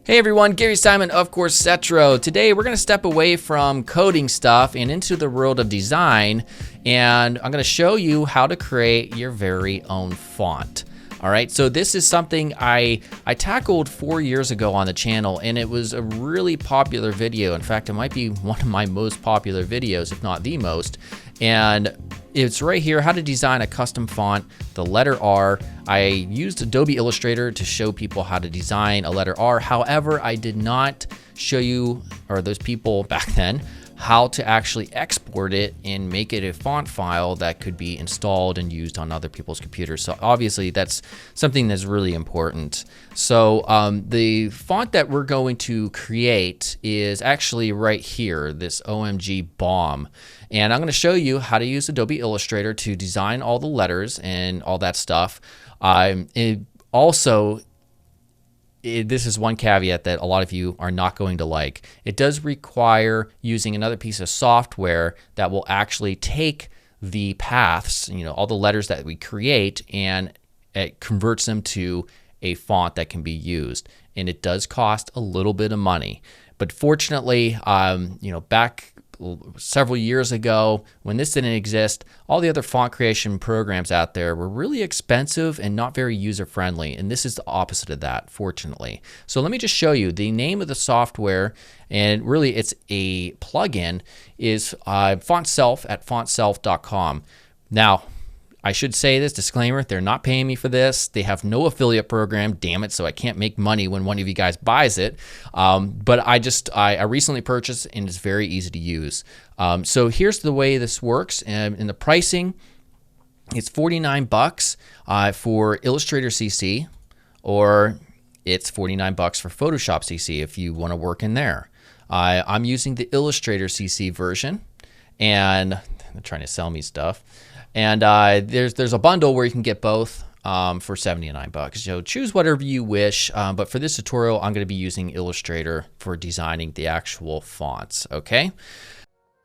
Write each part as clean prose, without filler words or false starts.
Hey everyone, Gary Simon of Coursetro. Today we're going to step away from coding stuff and into the world of design, and I'm going to show you how to create your very own font. All right, so this is something I tackled 4 years ago on the channel, and it was a really popular video. In fact, it might be one of my most popular videos, if not the most. And it's right here, how to design a custom font, the letter R. I used Adobe Illustrator to show people how to design a letter R. However, I did not show you, or those people back then, how to actually export it and make it a font file that could be installed and used on other people's computers. So obviously that's something that's really important. So the font that we're going to create is actually right here, this OMG bomb. And I'm going to show you how to use Adobe Illustrator to design all the letters and all that stuff. This is one caveat that a lot of you are not going to like. It does require using another piece of software that will actually take the paths, all the letters that we create, and it converts them to a font that can be used. And it does cost a little bit of money. But fortunately, back several years ago, when this didn't exist, all the other font creation programs out there were really expensive and not very user-friendly, and this is the opposite of that, fortunately. So let me just show you the name of the software, and really it's a plugin, is Fontself at fontself.com. Now, I should say this disclaimer, they're not paying me for this. They have no affiliate program, damn it, so I can't make money when one of you guys buys it. But I recently purchased, and it's very easy to use. So here's the way this works. In the pricing, it's $49 for Illustrator CC, or it's $49 for Photoshop CC if you want to work in there. I'm using the Illustrator CC version, and they're trying to sell me stuff. And there's a bundle where you can get both for $79. So choose whatever you wish. But for this tutorial, I'm going to be using Illustrator for designing the actual fonts. Okay.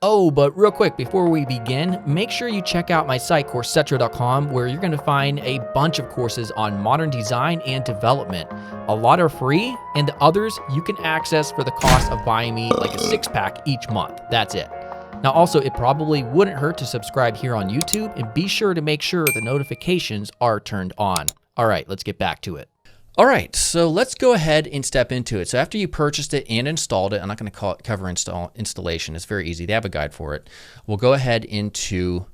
Oh, but real quick, before we begin, make sure you check out my site, Coursetro.com, where you're going to find a bunch of courses on modern design and development. A lot are free, and the others you can access for the cost of buying me like a 6-pack each month. That's it. Now also, it probably wouldn't hurt to subscribe here on YouTube, and be sure to make sure the notifications are turned on. All right, let's get back to it. All right, so let's go ahead and step into it. So after you purchased it and installed it, I'm not going to cover installation. It's very easy. They have a guide for it. We'll go ahead into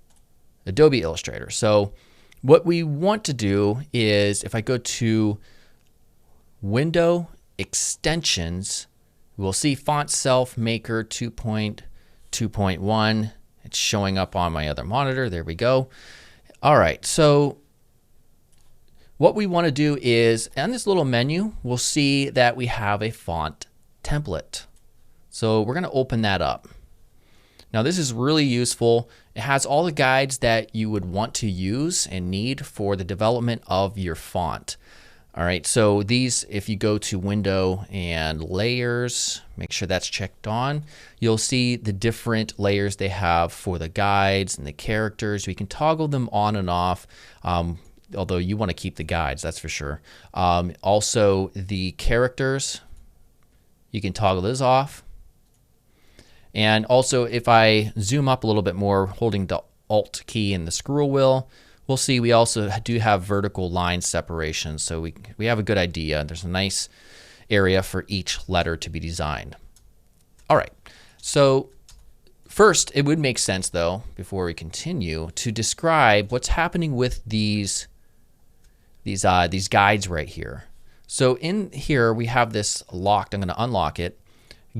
Adobe Illustrator. So what we want to do is, if I go to Window Extensions, we'll see Fontself Maker 2.1. It's showing up on my other monitor. There we go. All right, so what we want to do is, on this little menu, we'll see that we have a font template. So we're going to open that up. Now this is really useful. It has all the guides that you would want to use and need for the development of your font. All right, so these, if you go to Window and Layers, make sure that's checked on, you'll see the different layers they have for the guides and the characters. We can toggle them on and off, although you want to keep the guides, that's for sure. Also, the characters, you can toggle those off. And also, if I zoom up a little bit more, holding the Alt key and the scroll wheel, we'll see we also do have vertical line separation, so we have a good idea. There's a nice area for each letter to be designed. All right, so first it would make sense, though, before we continue, to describe what's happening with these guides right here. So in here we have this locked, I'm going to unlock it,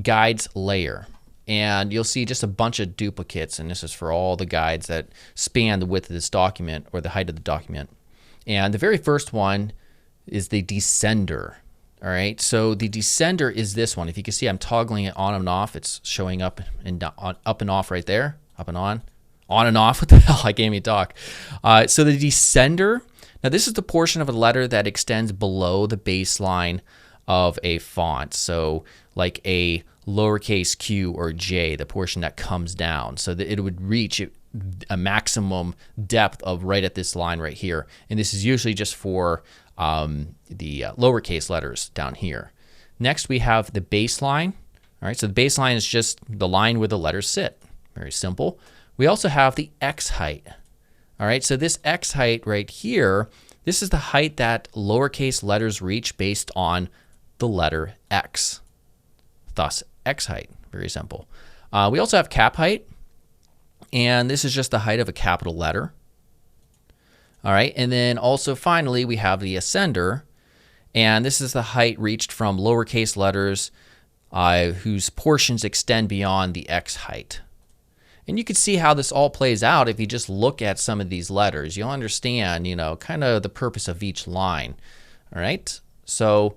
guides layer. And you'll see just a bunch of duplicates, and this is for all the guides that span the width of this document or the height of the document. And the very first one is the descender. All right, so the descender is this one. If you can see, I'm toggling it on and off. It's showing up and up and off right there, up and on and off. What the hell? I can't even talk. So the descender. Now this is the portion of a letter that extends below the baseline of a font. So like a lowercase q or j, the portion that comes down, so that it would reach a maximum depth of right at this line right here. And this is usually just for the lowercase letters down here. Next, we have the baseline. All right, so the baseline is just the line where the letters sit. Very simple. We also have the X height. All right, so this X height right here, this is the height that lowercase letters reach based on the letter X. Thus, X height. Very simple. We also have cap height, and this is just the height of a capital letter. All right, and then also finally we have the ascender, and this is the height reached from lowercase letters whose portions extend beyond the X height. And you can see how this all plays out if you just look at some of these letters. You'll understand, kind of the purpose of each line. All right, so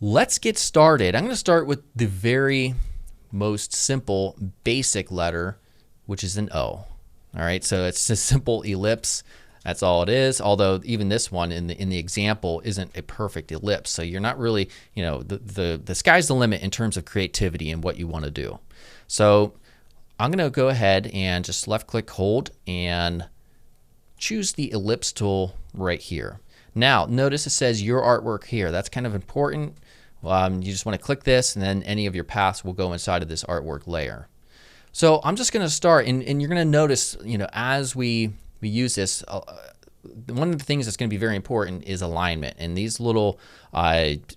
let's get started. I'm going to start with the very most simple, basic letter, which is an O. All right, so it's a simple ellipse. That's all it is. Although even this one in the example isn't a perfect ellipse, so you're not really, the sky's the limit in terms of creativity and what you want to do. So I'm going to go ahead and just left-click, hold, and choose the ellipse tool right here. Now, notice it says your artwork here. That's kind of important. You just want to click this, and then any of your paths will go inside of this artwork layer. So I'm just going to start, and you're going to notice, as we use this, one of the things that's going to be very important is alignment. And these little,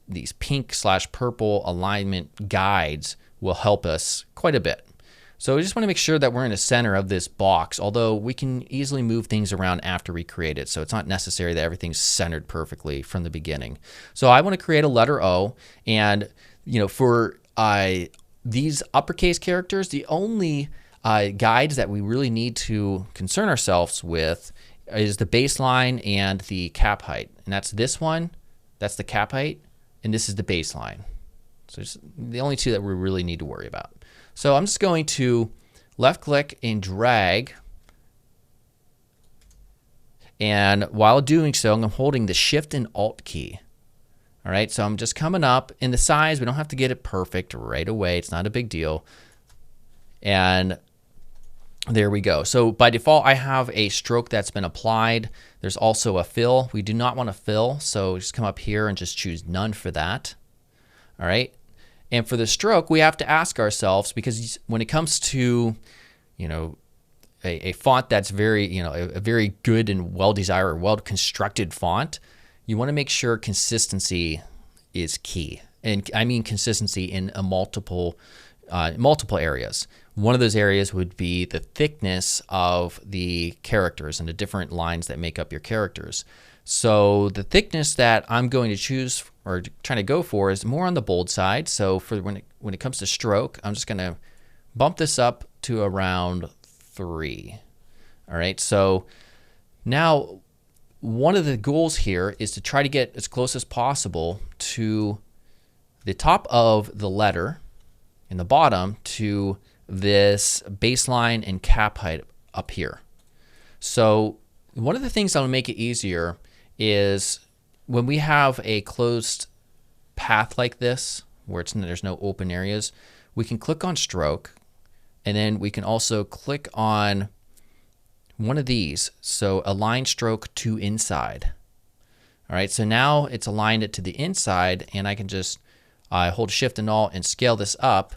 these pink/purple alignment guides will help us quite a bit. So we just want to make sure that we're in the center of this box, although we can easily move things around after we create it. So it's not necessary that everything's centered perfectly from the beginning. So I want to create a letter O, and for these uppercase characters, the only guides that we really need to concern ourselves with is the baseline and the cap height. And that's this one, that's the cap height, and this is the baseline. So it's the only two that we really need to worry about. So I'm just going to left click and drag. And while doing so, I'm holding the Shift and Alt key. All right, so I'm just coming up in the size. We don't have to get it perfect right away. It's not a big deal. And there we go. So by default, I have a stroke that's been applied. There's also a fill. We do not want to fill, so just come up here and just choose none for that. All right. And for the stroke, we have to ask ourselves, because when it comes to, a font that's very, a very good and well-desired, well-constructed font, you want to make sure consistency is key. And I mean consistency in multiple areas. One of those areas would be the thickness of the characters and the different lines that make up your characters. So the thickness that I'm going to choose or trying to go for is more on the bold side. So for when it comes to stroke, I'm just going to bump this up to around 3. All right. So now one of the goals here is to try to get as close as possible to the top of the letter and the bottom to this baseline and cap height up here. So one of the things that will make it easier is when we have a closed path like this, where there's no open areas, we can click on stroke, and then we can also click on one of these. So align stroke to inside. All right, so now it's aligned it to the inside, and I can just hold Shift and Alt and scale this up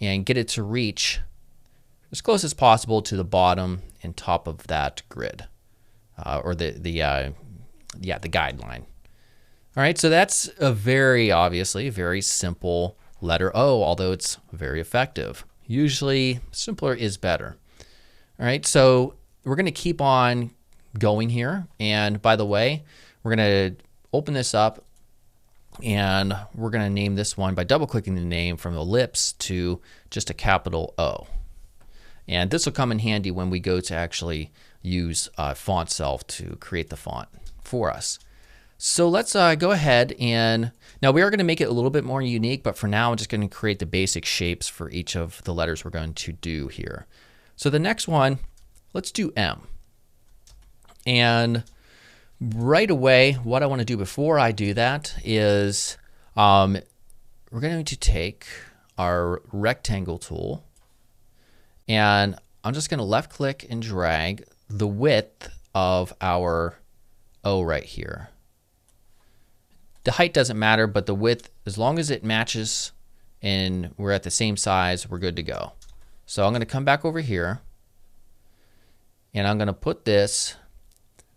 and get it to reach as close as possible to the bottom and top of that grid, or the guideline. All right, so that's obviously a very simple letter O, although it's very effective. Usually simpler is better. All right, so we're going to keep on going here. And by the way, we're going to open this up, and we're going to name this one by double clicking the name from ellipse to just a capital O. And this will come in handy when we go to actually use Fontself to create the font for us. So let's go ahead, and now we are going to make it a little bit more unique, but for now I'm just going to create the basic shapes for each of the letters we're going to do here. So the next one, let's do M. And right away, what I want to do before I do that is we're going to take our rectangle tool, and I'm just going to left click and drag the width of our O right here. The height doesn't matter, but the width as long as it matches and we're at the same size, we're good to go. So I'm going to come back over here and I'm going to put this,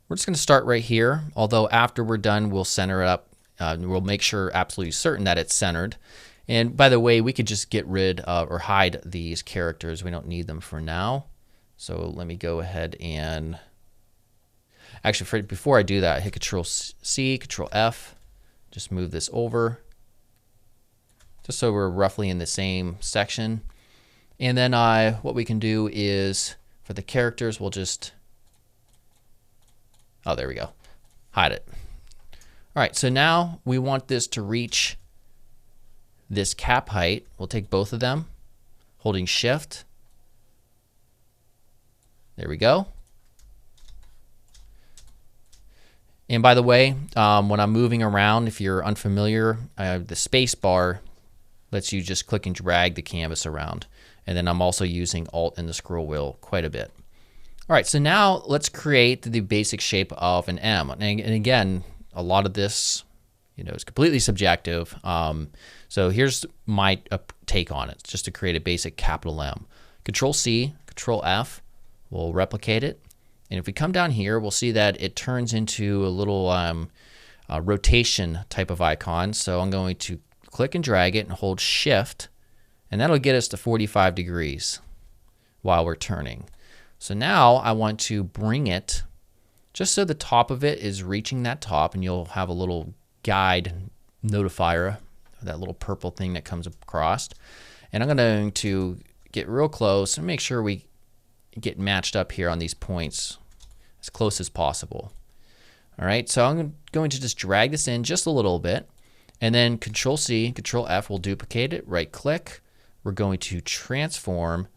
we're just going to start right here, although after we're done, we'll center it up. We'll make sure absolutely certain that it's centered. And by the way, we could just get rid of or hide these characters. We don't need them for now. So let me go ahead and actually, before I do that, I hit Control C, Control F, just move this over, just so we're roughly in the same section. And then what we can do is, for the characters, we'll just, oh, there we go, hide it. All right, so now we want this to reach this cap height. We'll take both of them, holding Shift. There we go. And by the way, when I'm moving around, if you're unfamiliar, the space bar lets you just click and drag the canvas around. And then I'm also using Alt and the scroll wheel quite a bit. All right, so now let's create the basic shape of an M. And again, a lot of this, is completely subjective. So here's my take on it, just to create a basic capital M. Control C, Control F, we'll replicate it. And if we come down here, we'll see that it turns into a little rotation type of icon. So I'm going to click and drag it and hold Shift, and that'll get us to 45 degrees while we're turning. So now I want to bring it just so the top of it is reaching that top, and you'll have a little guide notifier, that little purple thing that comes across. And I'm going to get real close and make sure we get matched up here on these points as close as possible. All right, so I'm going to just drag this in just a little bit, and then Control C, Control F will duplicate it, right click. We're going to transform,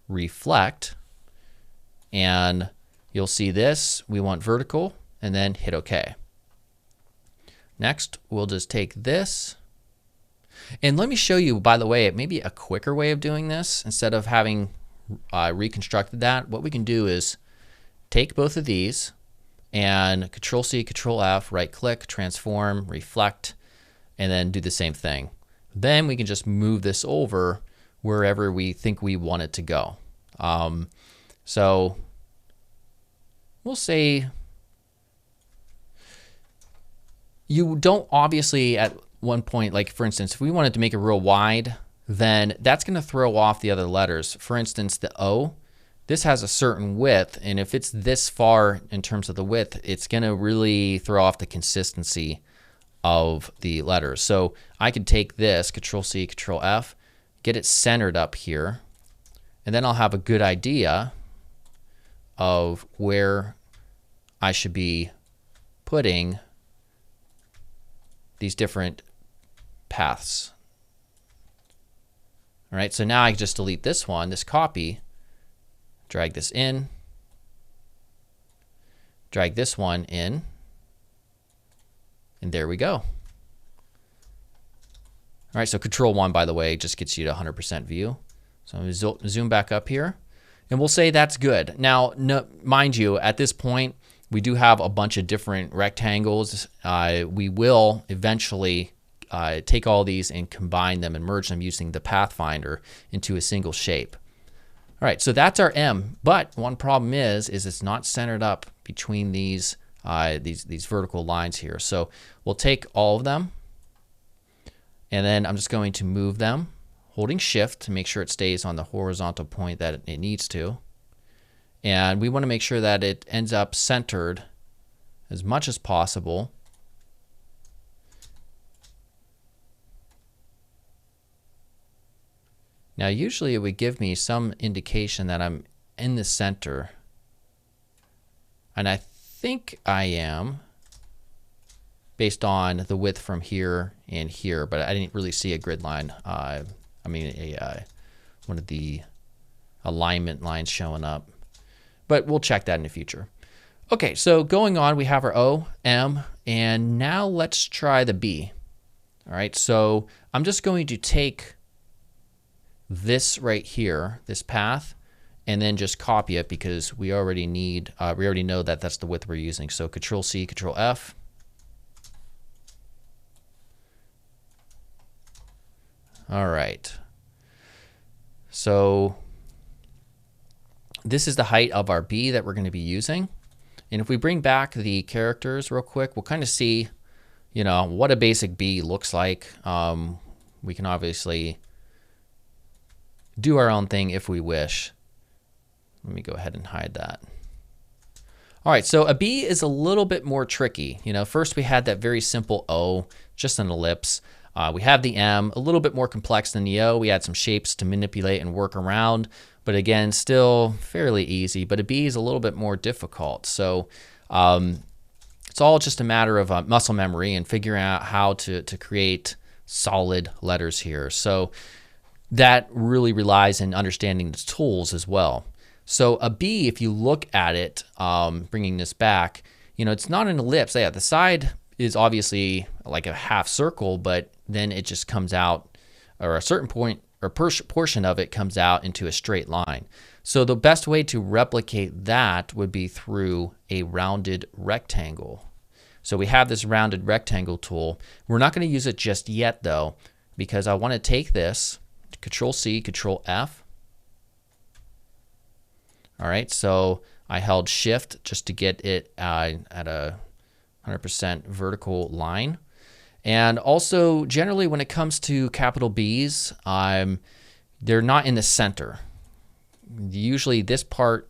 reflect, and you'll see this. We want vertical, and then hit OK. Next, we'll just take this. And let me show you, by the way, maybe a quicker way of doing this. Instead of having reconstructed that, what we can do is take both of these and Control C, Control F, right click, transform, reflect, and then do the same thing. Then we can just move this over wherever we think we want it to go. So we'll say you don't obviously at one point, like for instance, if we wanted to make it real wide, then that's going to throw off the other letters. For instance, the O, this has a certain width, and if it's this far in terms of the width, it's going to really throw off the consistency of the letters. So I could take this, Control C, Control F, get it centered up here, and then I'll have a good idea of where I should be putting these different paths. All right, so now I just delete this one, this copy, drag this in, drag this one in, and there we go. All right, so Control 1, by the way, just gets you to 100% view. So I'm going to zoom back up here, and we'll say that's good. Now, mind you, at this point, we do have a bunch of different rectangles. We will eventually take all these and combine them and merge them using the Pathfinder into a single shape. All right, so that's our M, but one problem is it's not centered up between these vertical lines here. So we'll take all of them, and then I'm just going to move them, holding Shift to make sure it stays on the horizontal point that it needs to. And we want to make sure that it ends up centered as much as possible. Now, usually it would give me some indication that I'm in the center. And I think I am based on the width from here and here, but I didn't really see a grid line. One of the alignment lines showing up. But we'll check that in the future. Okay, so going on, we have our O, M, and now let's try the B. All right, so I'm just going to take this right here, this path, and then just copy it because we already know that that's the width we're using. So Control C, Control F. All right. So this is the height of our B that we're going to be using. And if we bring back the characters real quick, we'll kind of see, you know, what a basic B looks like. We can obviously do our own thing if we wish. Let me go ahead and hide that. All right, so a B is a little bit more tricky. You know, first we had that very simple O, just an ellipse. We have the M, a little bit more complex than the O. We had some shapes to manipulate and work around, but again, still fairly easy. But a B is a little bit more difficult. So it's all just a matter of muscle memory and figuring out how to create solid letters here. So that really relies in understanding the tools as well. So a B, if you look at it, bringing this back, you know, it's not an ellipse. Yeah, the side is obviously like a half circle, but then it just comes out, or a certain point or portion of it comes out into a straight line. So the best way to replicate that would be through a rounded rectangle. So we have this rounded rectangle tool. We're not going to use it just yet though, because I want to take this, Control C, Control F. All right, so I held Shift just to get it at a 100% vertical line. And also, generally, when it comes to capital B's, they're not in the center. Usually, this part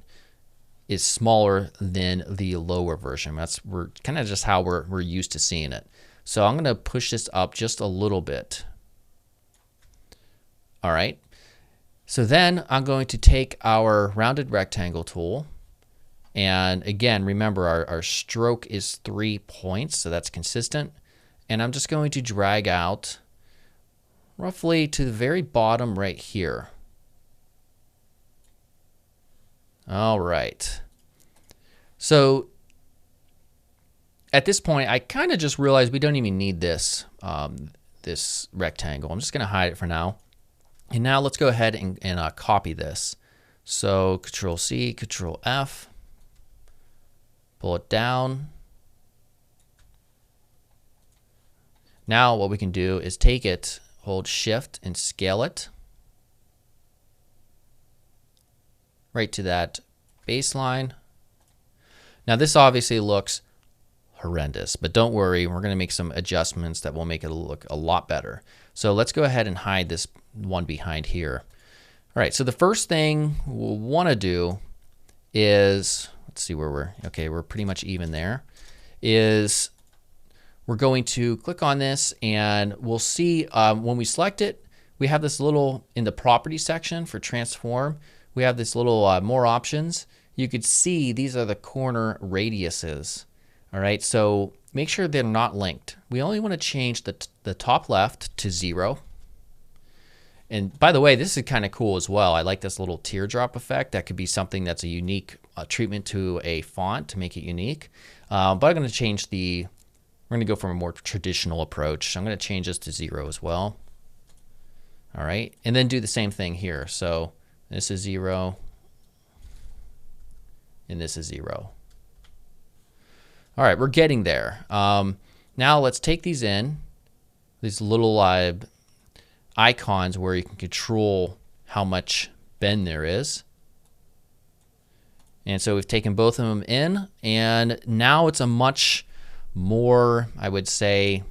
is smaller than the lower version. We're kind of just how we're used to seeing it. So I'm going to push this up just a little bit. All right. So then I'm going to take our rounded rectangle tool, and again, remember our stroke is 3 points, so that's consistent. And I'm just going to drag out roughly to the very bottom right here. All right. So at this point, I kind of just realized we don't even need this, this rectangle. I'm just going to hide it for now. And now let's go ahead and copy this. So Control C, Control F, pull it down. Now what we can do is take it, hold Shift and scale it right to that baseline. Now this obviously looks horrendous, but don't worry, we're going to make some adjustments that will make it look a lot better. So let's go ahead and hide this one behind here. All right, so the first thing we'll want to do is, let's see where we're pretty much even there, is we're going to click on this and we'll see when we select it, we have this little, in the property section for transform, we have this little more options. You could see these are the corner radiuses. All right, so make sure they're not linked. We only want to change the top left to 0. And by the way, this is kind of cool as well. I like this little teardrop effect. That could be something that's a unique treatment to a font to make it unique. But I'm going to change we're going to go from a more traditional approach. I'm going to change this to 0 as well. All right, and then do the same thing here. So this is 0, and this is 0. All right, we're getting there. Now let's take these little icons where you can control how much bend there is. And so we've taken both of them in, and now it's a much more, I would say,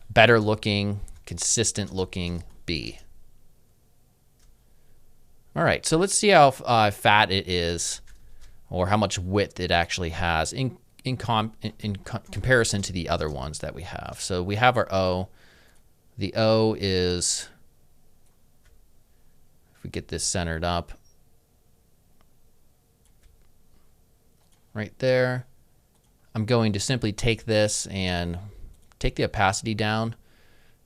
better looking, consistent looking B. All right, so let's see how fat it is, or how much width it actually has in comparison to the other ones that we have. So we have our O. The O is, if we get this centered up, right there. I'm going to simply take this and take the opacity down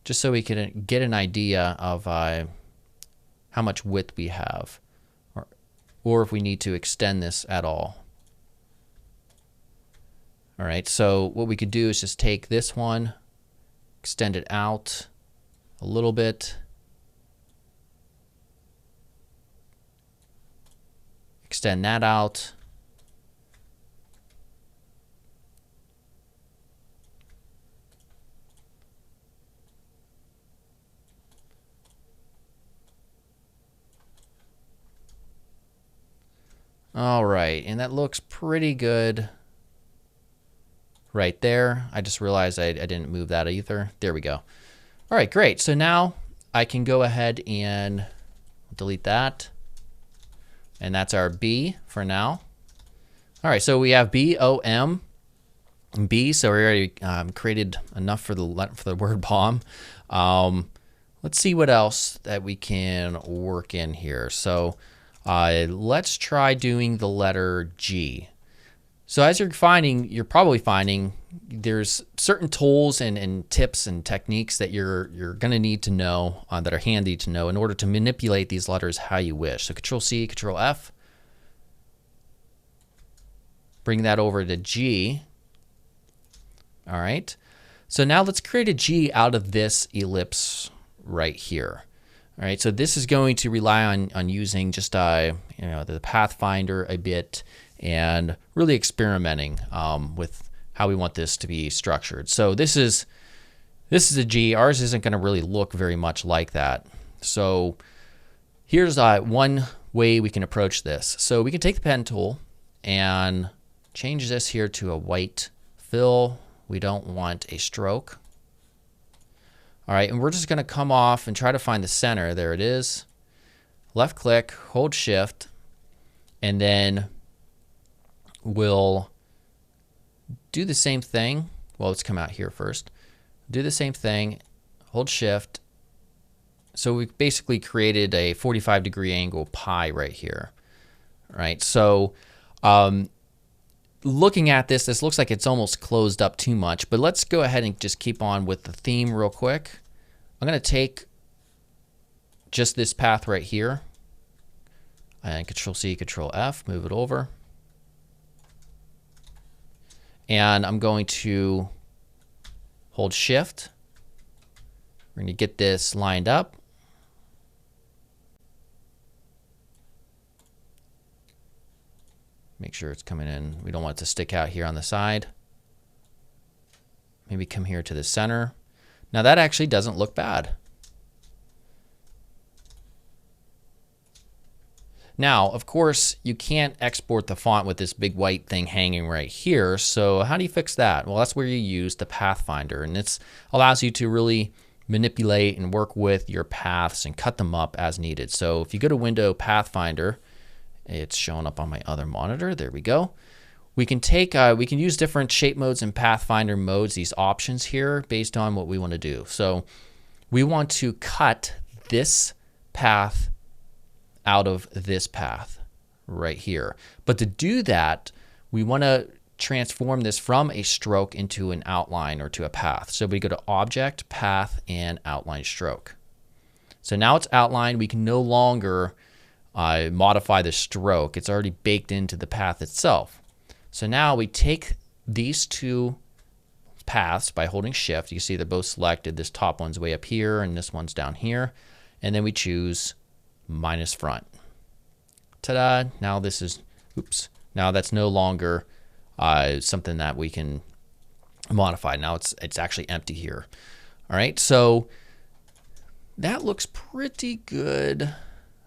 just so we can get an idea of how much width we have, or if we need to extend this at all. All right, so what we could do is just take this one, extend it out a little bit, extend that out, All right, and that looks pretty good right there. I just realized I didn't move that either. There we go. All right, great. So now I can go ahead and delete that. And that's our B for now. All right, so we have B, O, M, and B. So we already created enough for the word bomb. Let's see what else that we can work in here. So let's try doing the letter G. So as you're probably finding there's certain tools and tips and techniques that you're going to need to know that are handy to know in order to manipulate these letters how you wish. So Control C, Control F. Bring that over to G. All right. So now let's create a G out of this ellipse right here. All right. So this is going to rely on using just the Pathfinder a bit and really experimenting with how we want this to be structured. So this is a G. Ours isn't going to really look very much like that. So here's one way we can approach this. So we can take the pen tool and change this here to a white fill. We don't want a stroke. All right, and we're just going to come off and try to find the center. There it is. Left click, hold shift, and then we'll do the same thing. Well, let's come out here first. Do the same thing, hold shift. So we basically created a 45-degree angle pi right here. All right, so looking at this looks like it's almost closed up too much, but let's go ahead and just keep on with the theme real quick. I'm going to take just this path right here and Control C, Control F, move it over. And I'm going to hold shift. We're going to get this lined up. Make sure it's coming in. We don't want it to stick out here on the side. Maybe come here to the center. Now that actually doesn't look bad. Now, of course, you can't export the font with this big white thing hanging right here. So how do you fix that? Well, that's where you use the Pathfinder, and it allows you to really manipulate and work with your paths and cut them up as needed. So if you go to Window Pathfinder, it's showing up on my other monitor. There we go. We can use different shape modes and Pathfinder modes, these options here, based on what we want to do. So we want to cut this path out of this path right here. But to do that, we want to transform this from a stroke into an outline or to a path. So we go to Object, Path, and Outline Stroke. So now it's outlined. We can no longer modify the stroke. It's already baked into the path itself. So now we take these two paths by holding shift. You see they're both selected. This top one's way up here and this one's down here. And then we choose minus front. Ta-da! Now this is, oops. Now that's no longer something that we can modify. Now it's actually empty here. All right, so that looks pretty good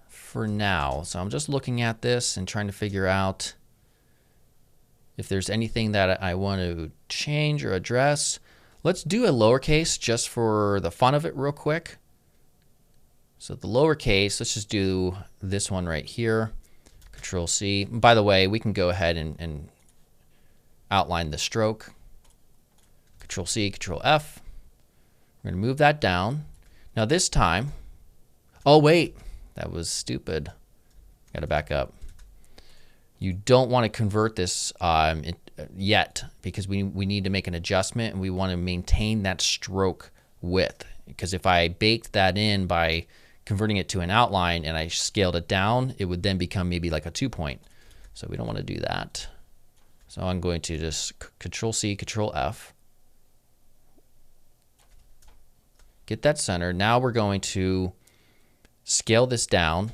for now. So I'm just looking at this and trying to figure out if there's anything that I want to change or address. Let's do a lowercase just for the fun of it real quick. So the lowercase, let's just do this one right here. Control C. By the way, we can go ahead and outline the stroke. Control C, Control F. We're going to move that down. Now this time, oh wait, that was stupid. Got to back up. You don't want to convert this yet because we need to make an adjustment and we want to maintain that stroke width. Because if I baked that in by converting it to an outline and I scaled it down, it would then become maybe like a 2-point. So we don't want to do that. So I'm going to just Control C, Control F. Get that center. Now we're going to scale this down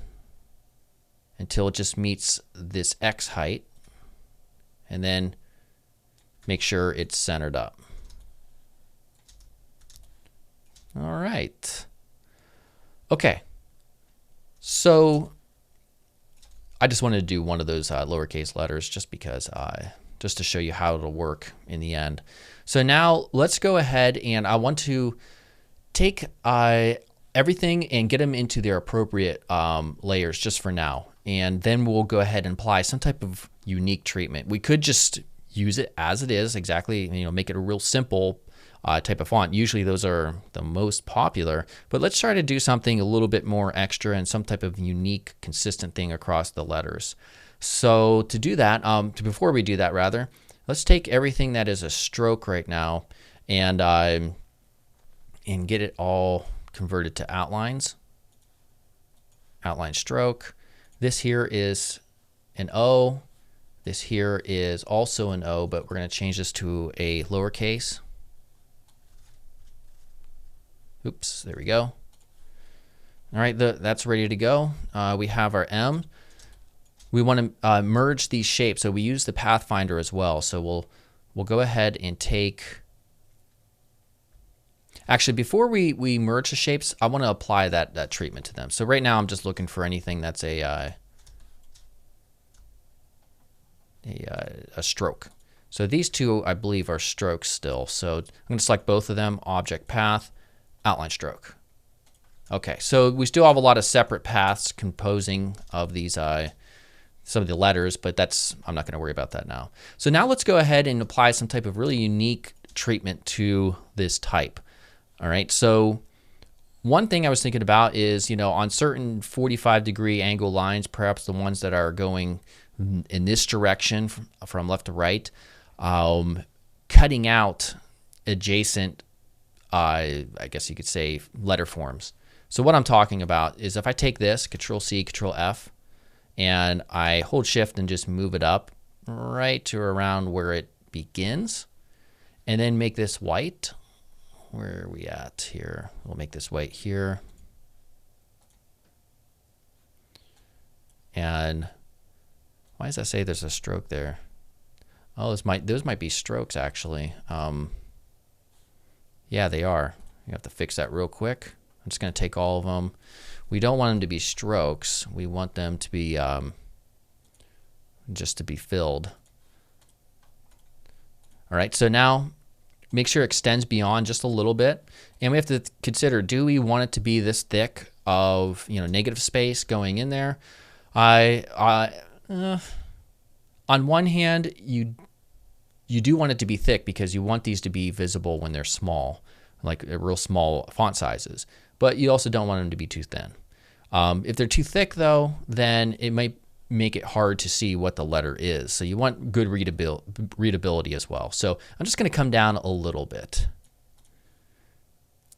until it just meets this X height, and then make sure it's centered up. All right. Okay. So I just wanted to do one of those lowercase letters just because, just to show you how it'll work in the end. So now let's go ahead, and I want to take everything and get them into their appropriate layers just for now. And then we'll go ahead and apply some type of unique treatment. We could just use it as it is, exactly, make it a real simple type of font. Usually those are the most popular, but let's try to do something a little bit more extra and some type of unique, consistent thing across the letters. So to do that, before we do that rather, let's take everything that is a stroke right now and get it all converted to outlines. Outline stroke. This here is an O. This here is also an O, but we're going to change this to a lowercase. Oops, there we go. All right, that's ready to go. We have our M. We want to merge these shapes, so we use the Pathfinder as well. So we'll go ahead and take. Actually, before we merge the shapes, I want to apply that treatment to them. So right now, I'm just looking for anything that's a stroke. So these two, I believe, are strokes still. So I'm going to select both of them, Object Path, Outline Stroke. Okay, so we still have a lot of separate paths composing of these some of the letters, but I'm not going to worry about that now. So now let's go ahead and apply some type of really unique treatment to this type. All right, so one thing I was thinking about is, on certain 45-degree angle lines, perhaps the ones that are going in this direction from left to right, cutting out adjacent, I guess you could say, letter forms. So what I'm talking about is if I take this, Control-C, Control-F, and I hold Shift and just move it up right to around where it begins, and then make this white. Where are we at here? We'll make this white here. And why does that say there's a stroke there? Oh, those might be strokes actually. Yeah, they are. You have to fix that real quick. I'm just going to take all of them. We don't want them to be strokes. We want them to be just to be filled. All right, so now make sure it extends beyond just a little bit. And we have to consider, do we want it to be this thick of negative space going in there? On one hand, you do want it to be thick because you want these to be visible when they're small, like real small font sizes. But you also don't want them to be too thin. If they're too thick, though, then it might make it hard to see what the letter is. So you want good readability as well. So I'm just going to come down a little bit.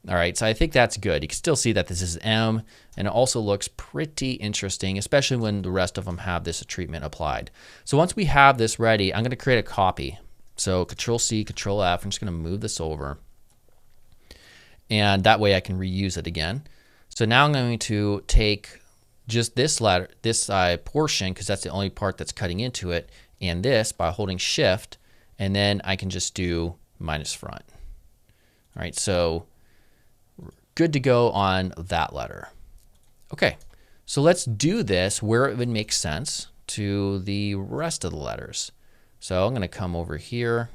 All right, so I think that's good. You can still see that this is M, and it also looks pretty interesting, especially when the rest of them have this treatment applied. So once we have this ready, I'm going to create a copy. So Control-C, Control-F, I'm just going to move this over. And that way I can reuse it again. So now I'm going to take just this letter, this portion, because that's the only part that's cutting into it, and this by holding Shift, and then I can just do minus front. All right, so good to go on that letter. Okay, so let's do this where it would make sense to the rest of the letters. So I'm going to come over here,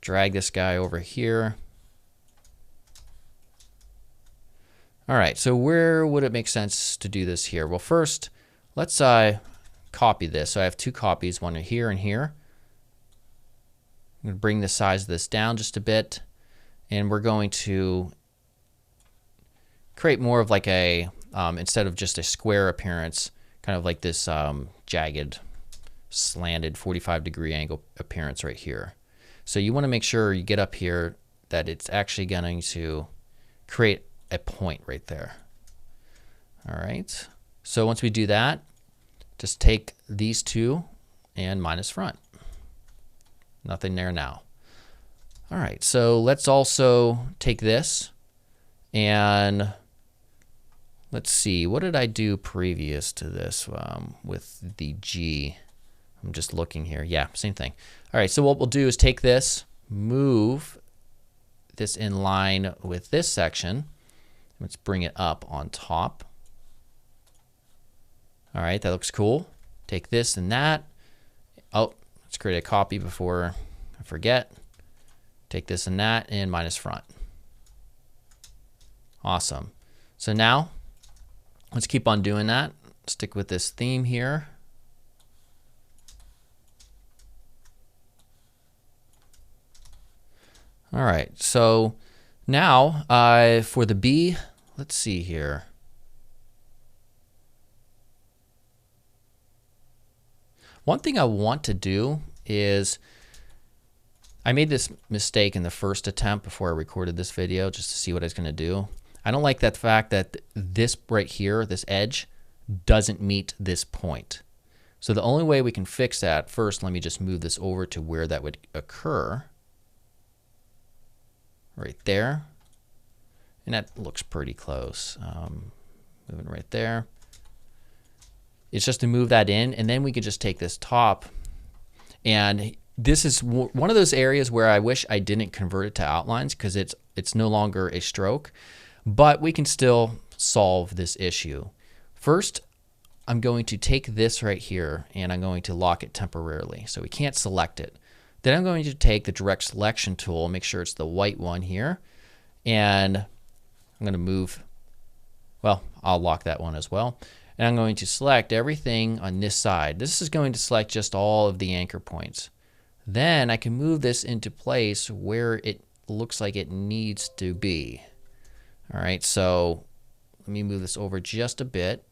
drag this guy over here. All right, so where would it make sense to do this here? Well, first, let's copy this. So I have two copies, one here and here. I'm going to bring the size of this down just a bit, and we're going to create more of like a, instead of just a square appearance, kind of like this jagged, slanted 45-degree angle appearance right here. So you want to make sure you get up here that it's actually going to create a point right there. All right, so once we do that, just take these two and minus front. Nothing there now. All right, so let's also take this and let's see, what did I do previous to this with the G? I'm just looking here. Yeah, same thing. All right, so what we'll do is take this, move this in line with this section. Let's bring it up on top. All right, that looks cool. Take this and that. Oh, let's create a copy before I forget. Take this and that and minus front. Awesome. So now let's keep on doing that. Stick with this theme here. All right, so now for the B, let's see here. One thing I want to do is, I made this mistake in the first attempt before I recorded this video just to see what I was going to do. I don't like that fact that this right here, this edge, doesn't meet this point. So the only way we can fix that, first let me just move this over to where that would occur. Right there. And that looks pretty close. Moving right there. It's just to move that in, and then we could just take this top, and this is one of those areas where I wish I didn't convert it to outlines because it's no longer a stroke, but we can still solve this issue. First, I'm going to take this right here and I'm going to lock it temporarily, so we can't select it. Then I'm going to take the direct selection tool, make sure it's the white one here, and I'm going to move, well, I'll lock that one as well. And I'm going to select everything on this side. This is going to select just all of the anchor points. Then I can move this into place where it looks like it needs to be. All right, so let me move this over just a bit.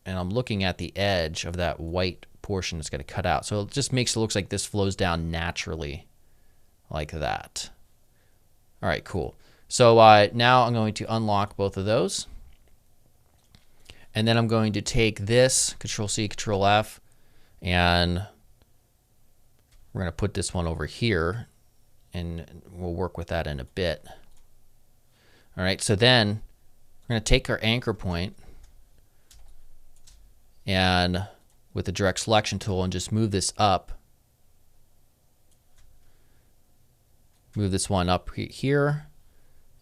And I'm looking at the edge of that white portion that's going to cut out. So it just makes it look like this flows down naturally like that. All right, cool. So now I'm going to unlock both of those. And then I'm going to take this, Control C, Control F, and we're going to put this one over here, and we'll work with that in a bit. All right, so then we're going to take our anchor point and with the direct selection tool and just move this up. Move this one up here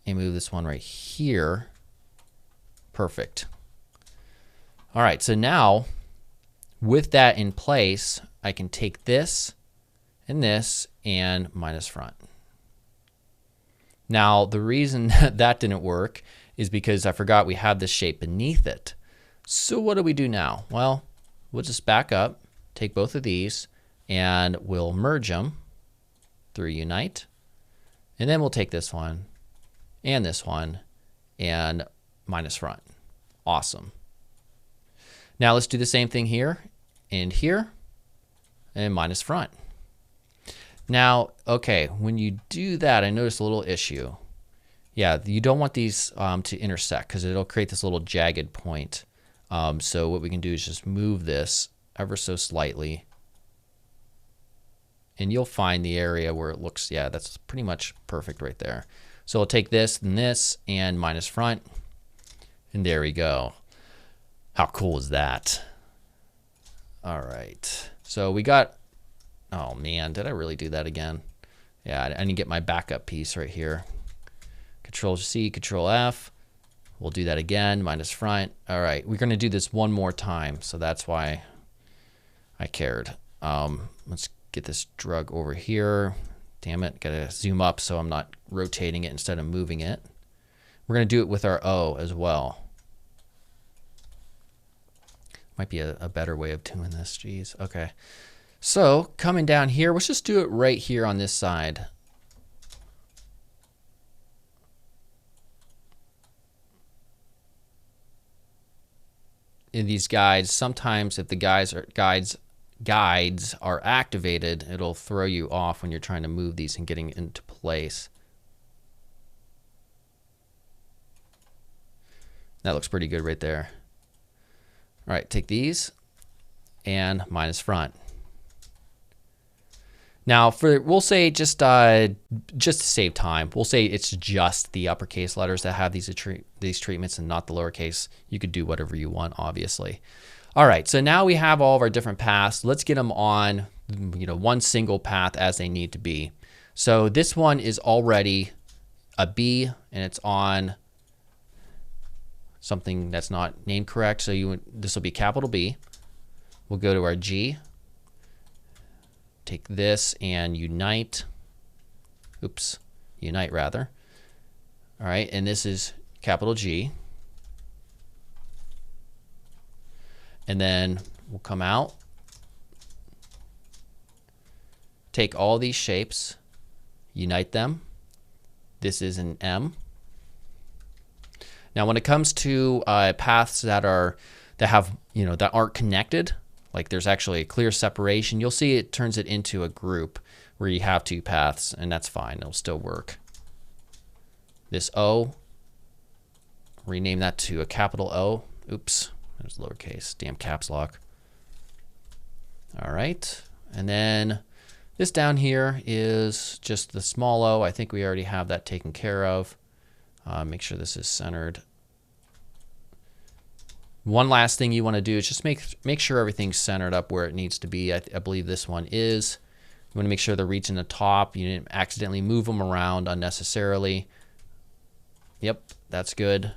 and move this one right here. Perfect. All right, so now with that in place, I can take this and minus front. Now, the reason that didn't work is because I forgot we have this shape beneath it. So what do we do now? Well, we'll just back up, take both of these, and we'll merge them through Unite. And then we'll take this one and minus front. Awesome. Now let's do the same thing here and minus front. Now, okay, when you do that, I noticed a little issue. Yeah, you don't want these to intersect because it'll create this little jagged point. So what we can do is just move this ever so slightly. And you'll find the area where it looks, yeah, that's pretty much perfect right there. So we'll take this and minus front. And there we go. How cool is that? All right. So we got, oh man, did I really do that again? Yeah, I need to get my backup piece right here. Control C, Control F. We'll do that again, minus front. All right, we're gonna do this one more time, so that's why I cared. Let's get this drug over here. Damn it, gotta zoom up so I'm not rotating it instead of moving it. We're gonna do it with our O as well. Might be a better way of doing this, geez, okay. So coming down here, let's just do it right here on this side. In these guides, sometimes if the guides are activated, it'll throw you off when you're trying to move these and getting into place. That looks pretty good right there. All right, take these and minus front. Now, we'll say just to save time, we'll say it's just the uppercase letters that have these treatments and not the lowercase. You could do whatever you want, obviously. All right, so now we have all of our different paths. Let's get them on, one single path as they need to be. So this one is already a B, and it's on. something that's not named correct. So this will be capital B. We'll go to our G. Take this and unite. Oops, unite rather. All right, and this is capital G. And then we'll come out, take all these shapes, unite them. This is an M. Now, when it comes to paths that have that aren't connected, like there's actually a clear separation, you'll see it turns it into a group where you have two paths, and that's fine. It'll still work. This O, rename that to a capital O. Oops, there's lowercase. Damn caps lock. All right, and then this down here is just the small O. I think we already have that taken care of. Make sure this is centered. One last thing you want to do is just make sure everything's centered up where it needs to be. I believe this one is. You want to make sure they're reaching the top. You didn't accidentally move them around unnecessarily. Yep, that's good.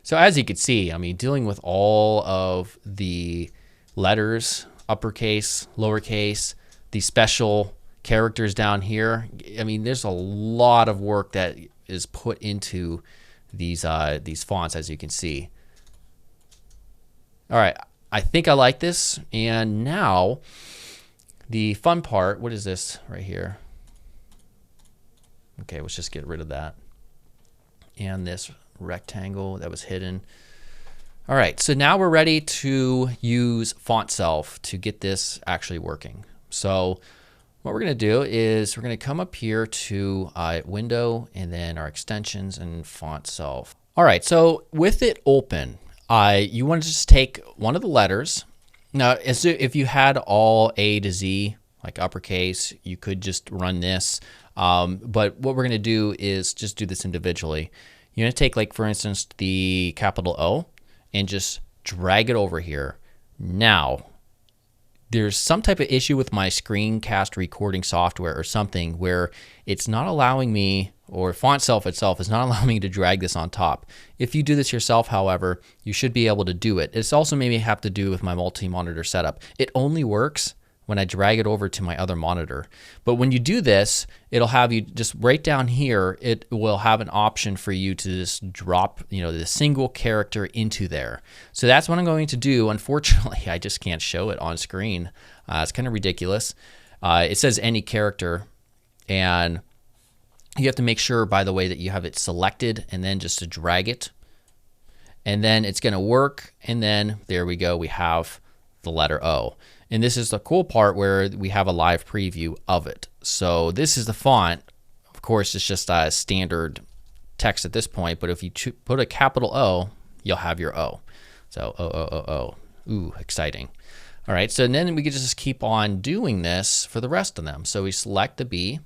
So as you can see, I mean, dealing with all of the letters, uppercase, lowercase, these special characters down here, I mean, there's a lot of work that is put into these fonts, as you can see. All right, I think I like this. And now the fun part, what is this right here? Okay, let's just get rid of that. And this rectangle that was hidden. All right, so now we're ready to use Fontself to get this actually working. So what we're going to do is we're going to come up here to Window and then our extensions and Fontself. All right, so with it open, you want to just take one of the letters. Now, if you had all A to Z, like uppercase, you could just run this. But what we're going to do is just do this individually. You're going to take, like, for instance, the capital O and just drag it over here. Now, there's some type of issue with my screencast recording software or something where it's not allowing me, or Fontself itself is not allowing me to drag this on top. If you do this yourself, however, you should be able to do it. It's also maybe have to do with my multi-monitor setup. It only works when I drag it over to my other monitor. But when you do this, it'll have you just right down here, it will have an option for you to just drop, the single character into there. So that's what I'm going to do. Unfortunately, I just can't show it on screen. It's kind of ridiculous. It says any character, and you have to make sure, by the way, that you have it selected and then just to drag it. And then it's going to work. And then there we go. We have the letter O. And this is the cool part where we have a live preview of it. So this is the font. Of course, it's just a standard text at this point, but if you put a capital O, you'll have your O. So O. Ooh, exciting. All right, so then we can just keep on doing this for the rest of them. So we select the B,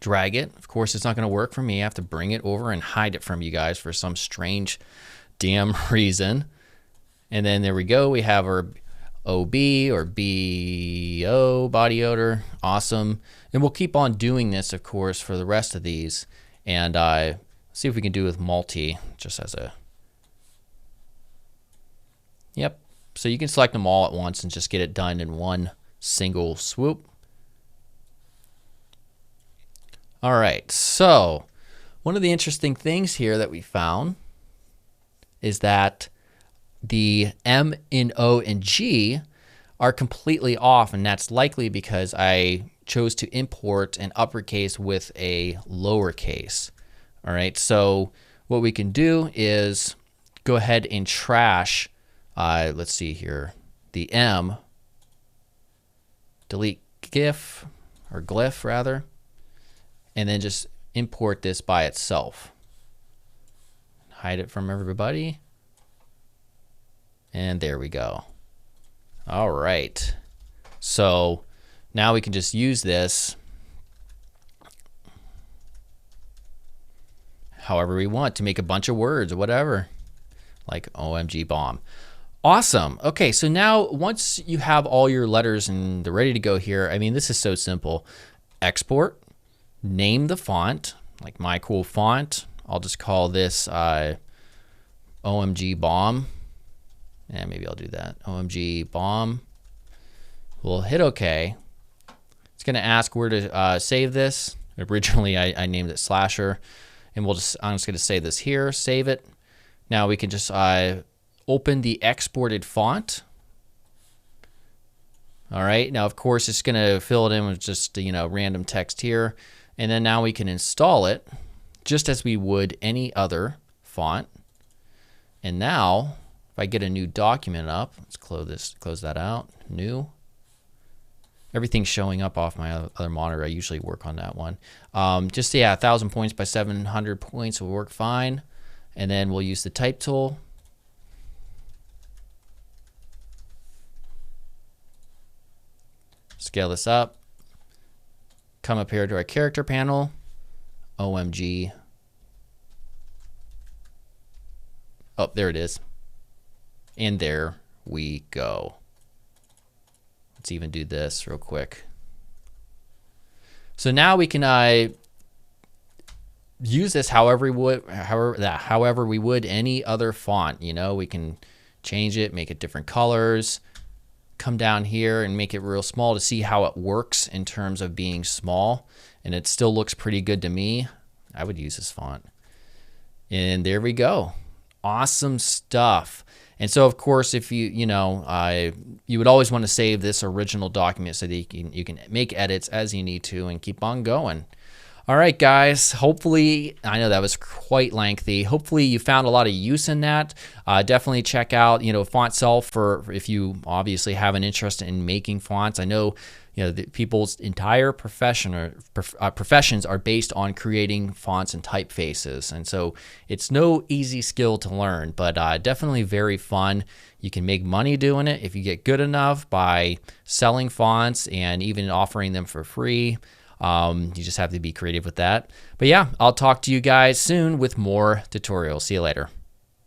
drag it. Of course, it's not going to work for me. I have to bring it over and hide it from you guys for some strange damn reason. And then there we go. We have our OB or BO, body odor. Awesome. And we'll keep on doing this, of course, for the rest of these. And see if we can do with multi, just as a, yep. So you can select them all at once and just get it done in one single swoop. All right, so one of the interesting things here that we found is that the M and O and G are completely off, and that's likely because I chose to import an uppercase with a lowercase. All right, so what we can do is go ahead and trash, let's see here, the M, delete GIF, or glyph rather, and then just import this by itself. Hide it from everybody. And there we go. All right. So now we can just use this however we want to make a bunch of words or whatever, like OMG bomb. Awesome. Okay, so now once you have all your letters and they're ready to go here, I mean, this is so simple. Export, name the font, like my cool font. I'll just call this OMG Bomb. And maybe I'll do that. OMG Bomb. We'll hit OK. It's going to ask where to save this. Originally, I named it Slasher. And I'm just going to save this here, save it. Now we can just open the exported font. All right, now of course it's going to fill it in with just, you know, random text here. And then now we can install it just as we would any other font. And now, if I get a new document up, let's close that out, new. Everything's showing up off my other monitor. I usually work on that one. Just, yeah, 1,000 points by 700 points will work fine. And then we'll use the type tool. Scale this up. Come up here to our character panel. OMG. Oh, there it is. And there we go. Let's even do this real quick. So now we can use this however we would any other font. You know, we can change it, make it different colors, come down here and make it real small to see how it works in terms of being small. And it still looks pretty good to me. I would use this font. And there we go. Awesome stuff. And so, of course, if you would always want to save this original document so that you can make edits as you need to and keep on going. All right, guys, hopefully, I know that was quite lengthy. Hopefully you found a lot of use in that. Definitely check out, Fontself for if you obviously have an interest in making fonts. I know, people's entire professions are based on creating fonts and typefaces. And so it's no easy skill to learn, but definitely very fun. You can make money doing it if you get good enough by selling fonts and even offering them for free. You just have to be creative with that. But yeah, I'll talk to you guys soon with more tutorials. See you later.